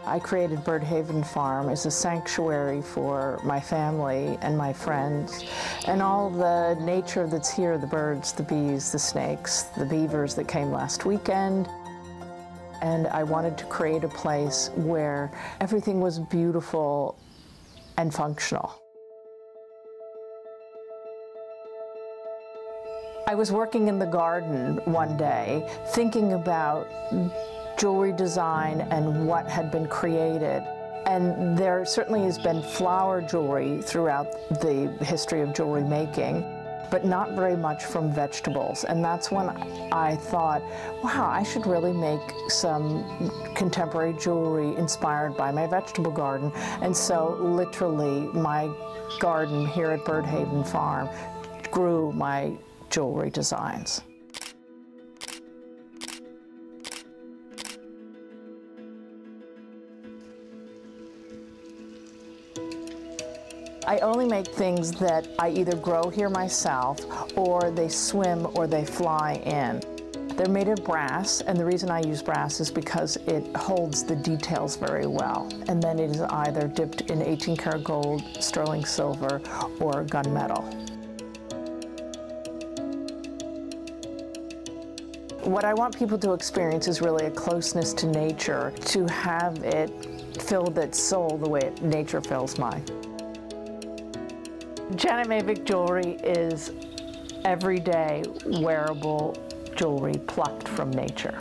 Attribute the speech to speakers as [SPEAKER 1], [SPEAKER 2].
[SPEAKER 1] I created Bird Haven Farm as a sanctuary for my family and my friends, and all the nature that's here, the birds, the bees, the snakes, the beavers that came last weekend. And I wanted to create a place where everything was beautiful and functional. I was working in the garden one day, thinking about jewelry design and what had been created. And there certainly has been flower jewelry throughout the history of jewelry making, but not very much from vegetables. And that's when I thought, wow, I should really make some contemporary jewelry inspired by my vegetable garden. And so literally my garden here at Bird Haven Farm grew my jewelry designs. I only make things that I either grow here myself, or they swim or they fly in. They're made of brass, and the reason I use brass is because it holds the details very well. And then it is either dipped in 18-karat gold, sterling silver, or gunmetal. What I want people to experience is really a closeness to nature, to have it fill its soul the way nature fills mine. Janet Mavec jewelry is everyday wearable jewelry plucked from nature.